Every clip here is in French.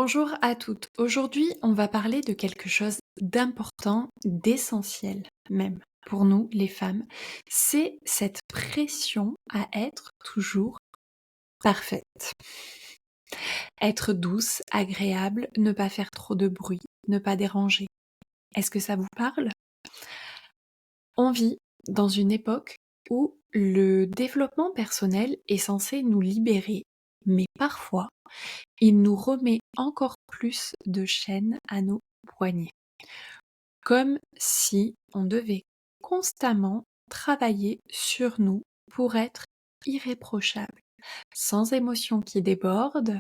Bonjour à toutes. Aujourd'hui, on va parler de quelque chose d'important, d'essentiel même pour nous, les femmes. C'est cette pression à être toujours parfaite. Être douce, agréable, ne pas faire trop de bruit, ne pas déranger. Est-ce que ça vous parle? On vit dans une époque où le développement personnel est censé nous libérer, mais parfois, il nous remet encore plus de chaînes à nos poignets. Comme si on devait constamment travailler sur nous pour être irréprochable, sans émotions qui débordent,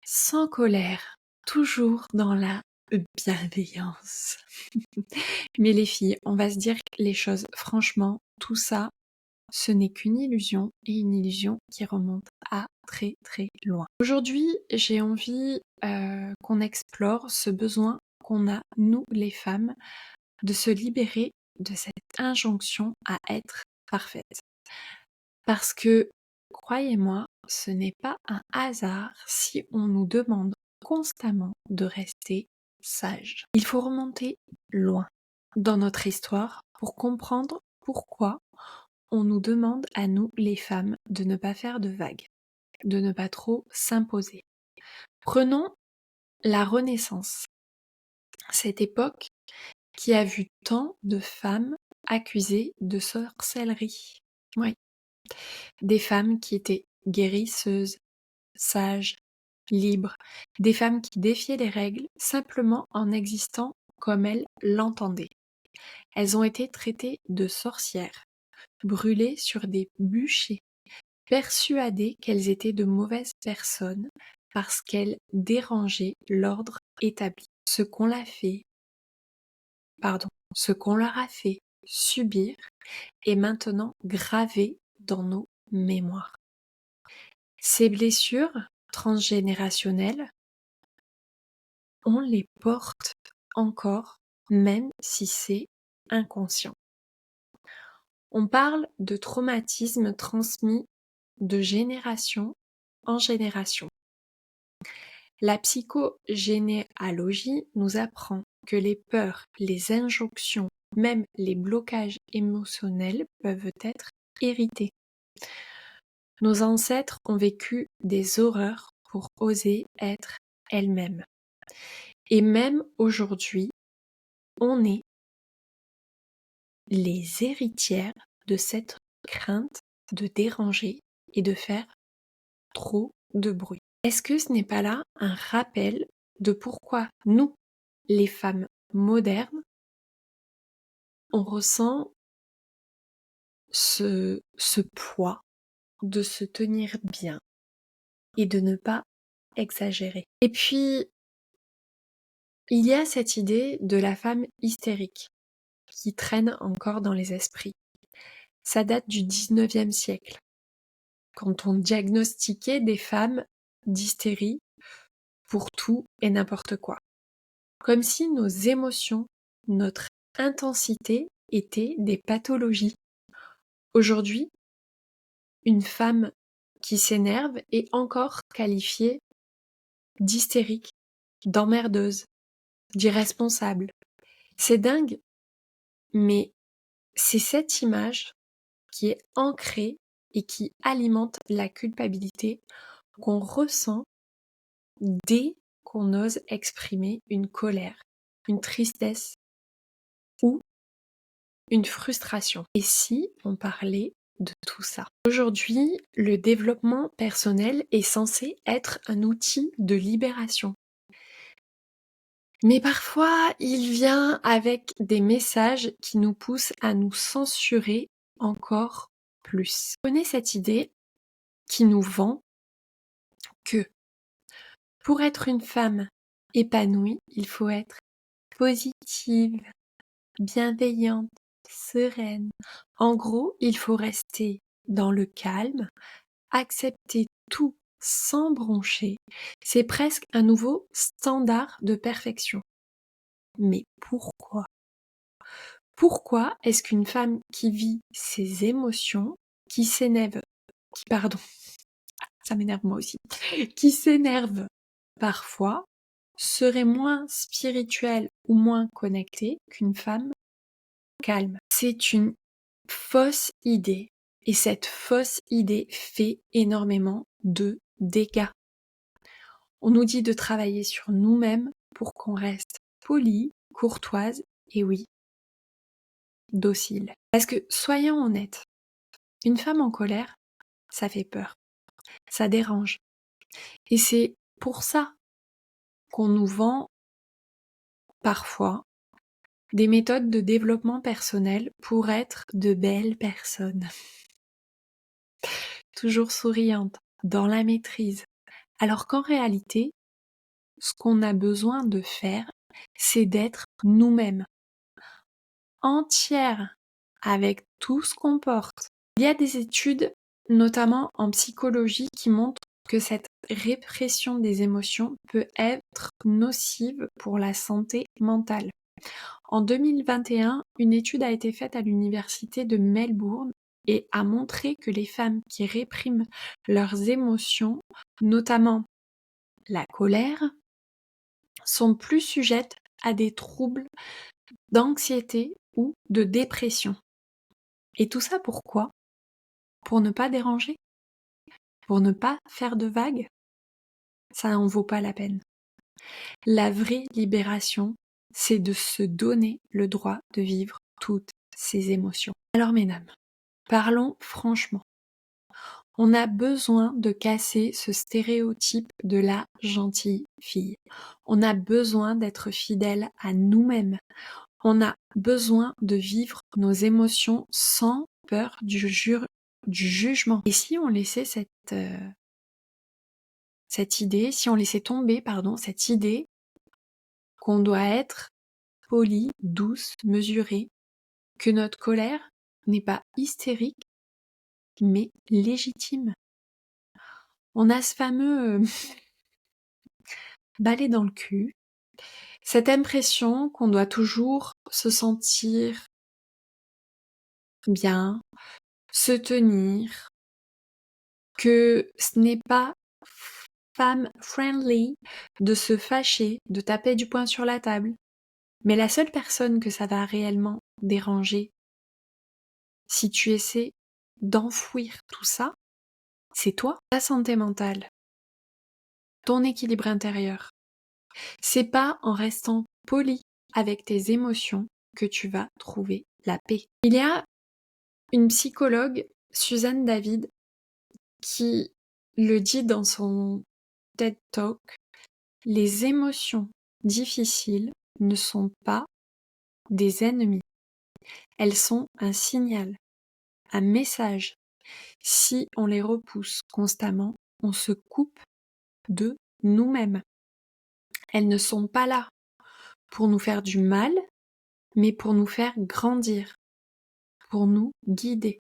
sans colère, toujours dans la bienveillance. Mais les filles, on va se dire les choses franchement, tout ça, ce n'est qu'une illusion et une illusion qui remonte à très très loin. Aujourd'hui, j'ai envie qu'on explore ce besoin qu'on a, nous les femmes, de se libérer de cette injonction à être parfaite. Parce que, croyez-moi, ce n'est pas un hasard si on nous demande constamment de rester sage. Il faut remonter loin dans notre histoire pour comprendre pourquoi on nous demande à nous, les femmes, de ne pas faire de vagues, de ne pas trop s'imposer. Prenons la Renaissance, cette époque qui a vu tant de femmes accusées de sorcellerie. Oui, des femmes qui étaient guérisseuses, sages, libres, des femmes qui défiaient les règles simplement en existant comme elles l'entendaient. Elles ont été traitées de sorcières, brûlées sur des bûchers, persuadées qu'elles étaient de mauvaises personnes parce qu'elles dérangeaient l'ordre établi. Ce qu'on leur a fait subir est maintenant gravé dans nos mémoires. Ces blessures transgénérationnelles, on les porte encore, même si c'est inconscient. On parle de traumatisme transmis de génération en génération. La psychogénéalogie nous apprend que les peurs, les injonctions, même les blocages émotionnels peuvent être hérités. Nos ancêtres ont vécu des horreurs pour oser être elles-mêmes. Et même aujourd'hui, on est les héritières de cette crainte de déranger et de faire trop de bruit. Est-ce que ce n'est pas là un rappel de pourquoi nous, les femmes modernes, on ressent ce poids de se tenir bien et de ne pas exagérer. Et puis, il y a cette idée de la femme hystérique qui traîne encore dans les esprits. Ça date du 19e siècle, quand on diagnostiquait des femmes d'hystérie pour tout et n'importe quoi. Comme si nos émotions, notre intensité étaient des pathologies. Aujourd'hui, une femme qui s'énerve est encore qualifiée d'hystérique, d'emmerdeuse, d'irresponsable. C'est dingue, mais c'est cette image qui est ancrée et qui alimente la culpabilité qu'on ressent dès qu'on ose exprimer une colère, une tristesse ou une frustration. Et si on parlait de tout ça? Aujourd'hui, le développement personnel est censé être un outil de libération. Mais parfois, il vient avec des messages qui nous poussent à nous censurer encore plus. Prenez cette idée qui nous vend que pour être une femme épanouie, il faut être positive, bienveillante, sereine. En gros, il faut rester dans le calme, accepter tout sans broncher. C'est presque un nouveau standard de perfection. Mais pourquoi? Pourquoi est-ce qu'une femme qui vit ses émotions, qui s'énerve, ça m'énerve moi aussi, qui s'énerve parfois, serait moins spirituelle ou moins connectée qu'une femme calme. C'est une fausse idée. Et cette fausse idée fait énormément de dégâts. On nous dit de travailler sur nous-mêmes pour qu'on reste poli, courtoise et oui, docile. Parce que, soyons honnêtes, une femme en colère, ça fait peur, ça dérange. Et c'est pour ça qu'on nous vend parfois des méthodes de développement personnel pour être de belles personnes. Toujours souriantes, dans la maîtrise. Alors qu'en réalité, ce qu'on a besoin de faire, c'est d'être nous-mêmes, entières, avec tout ce qu'on porte. Il y a des études, notamment en psychologie, qui montrent que cette répression des émotions peut être nocive pour la santé mentale. En 2021, une étude a été faite à l'université de Melbourne et a montré que les femmes qui répriment leurs émotions, notamment la colère, sont plus sujettes à des troubles d'anxiété ou de dépression. Et tout ça pourquoi? Pour ne pas déranger? Pour ne pas faire de vagues? Ça n'en vaut pas la peine. La vraie libération, c'est de se donner le droit de vivre toutes ces émotions. Alors mesdames, parlons franchement. On a besoin de casser ce stéréotype de la gentille fille. On a besoin d'être fidèle à nous-mêmes. On a besoin de vivre nos émotions sans peur du jugement. Et si on laissait cette idée, si on laissait tomber, cette idée qu'on doit être poli, douce, mesurée, que notre colère n'est pas hystérique, mais légitime. On a ce fameux balai dans le cul, cette impression qu'on doit toujours se sentir bien, se tenir, que ce n'est pas femme friendly de se fâcher, de taper du poing sur la table. Mais la seule personne que ça va réellement déranger, si tu essaies d'enfouir tout ça, c'est toi, ta santé mentale, ton équilibre intérieur. C'est pas en restant poli avec tes émotions que tu vas trouver la paix. Il y a une psychologue, Suzanne David, qui le dit dans son TED Talk, les émotions difficiles ne sont pas des ennemis. Elles sont un signal, un message. Si on les repousse constamment, on se coupe de nous-mêmes. Elles ne sont pas là pour nous faire du mal, mais pour nous faire grandir, pour nous guider.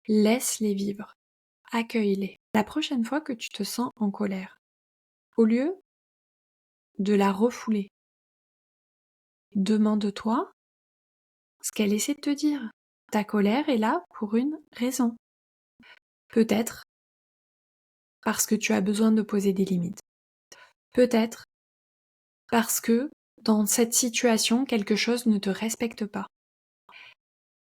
Laisse-les vivre, accueille-les. La prochaine fois que tu te sens en colère, au lieu de la refouler, demande-toi ce qu'elle essaie de te dire. Ta colère est là pour une raison. Peut-être parce que tu as besoin de poser des limites. Peut-être parce que dans cette situation, quelque chose ne te respecte pas.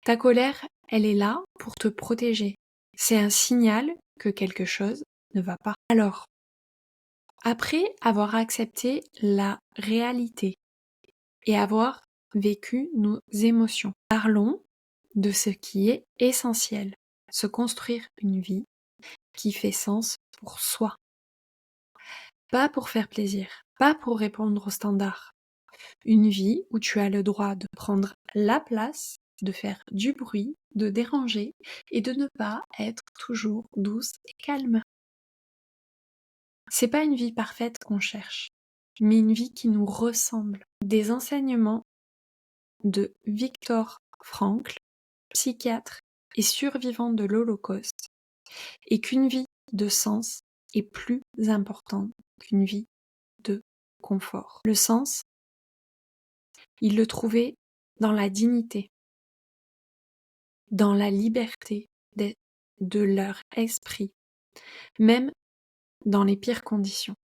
Ta colère, elle est là pour te protéger. C'est un signal que quelque chose ne va pas. Alors, après avoir accepté la réalité et avoir vécu nos émotions, parlons de ce qui est essentiel. Se construire une vie qui fait sens pour soi. Pas pour faire plaisir, pas pour répondre aux standards. Une vie où tu as le droit de prendre la place, de faire du bruit, de déranger et de ne pas être toujours douce et calme. C'est pas une vie parfaite qu'on cherche, mais une vie qui nous ressemble. Des enseignements de Viktor Frankl, psychiatre et survivant de l'Holocauste, et qu'une vie de sens est plus importante qu'une vie de confort. Le sens, il le trouvait dans la dignité, dans la liberté de leur esprit, même dans les pires conditions.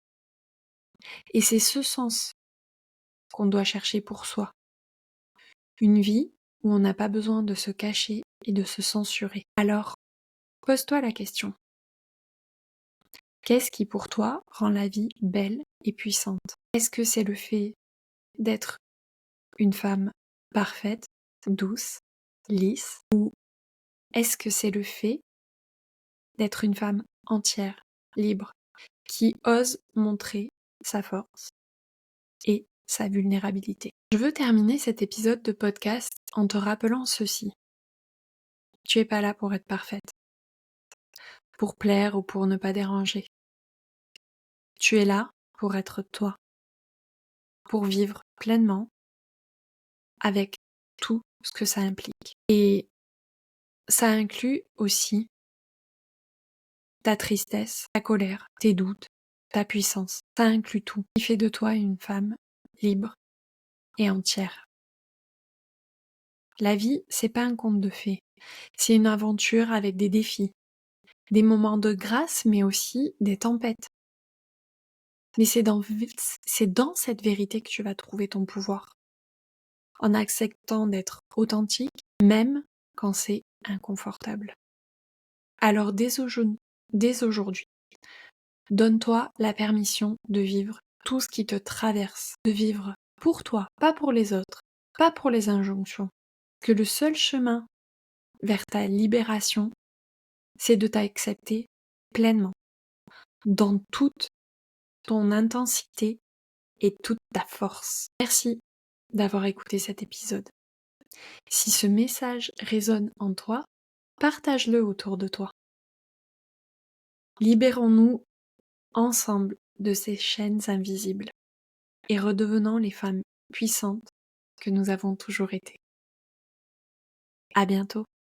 Et c'est ce sens qu'on doit chercher pour soi. Une vie où on n'a pas besoin de se cacher et de se censurer. Alors, pose-toi la question. Qu'est-ce qui pour toi rend la vie belle et puissante? Est-ce que c'est le fait d'être une femme parfaite, douce, lisse? Ou est-ce que c'est le fait d'être une femme entière, libre, qui ose montrer sa force et sa vulnérabilité? Je veux terminer cet épisode de podcast en te rappelant ceci. Tu n'es pas là pour être parfaite, pour plaire ou pour ne pas déranger. Tu es là pour être toi, pour vivre pleinement avec tout ce que ça implique. Et ça inclut aussi ta tristesse, ta colère, tes doutes, ta puissance. Ça inclut tout. Ce qui fait de toi une femme libre et entière. La vie, c'est pas un conte de fées. C'est une aventure avec des défis, des moments de grâce, mais aussi des tempêtes. Mais c'est dans cette vérité que tu vas trouver ton pouvoir. En acceptant d'être authentique, même quand c'est inconfortable. Alors dès aujourd'hui, donne-toi la permission de vivre tout ce qui te traverse, de vivre pour toi, pas pour les autres, pas pour les injonctions. Que le seul chemin vers ta libération, c'est de t'accepter pleinement, dans toute ton intensité et toute ta force. Merci d'avoir écouté cet épisode. Si ce message résonne en toi, partage-le autour de toi. Libérons-nous ensemble de ces chaînes invisibles et redevenons les femmes puissantes que nous avons toujours été. À bientôt.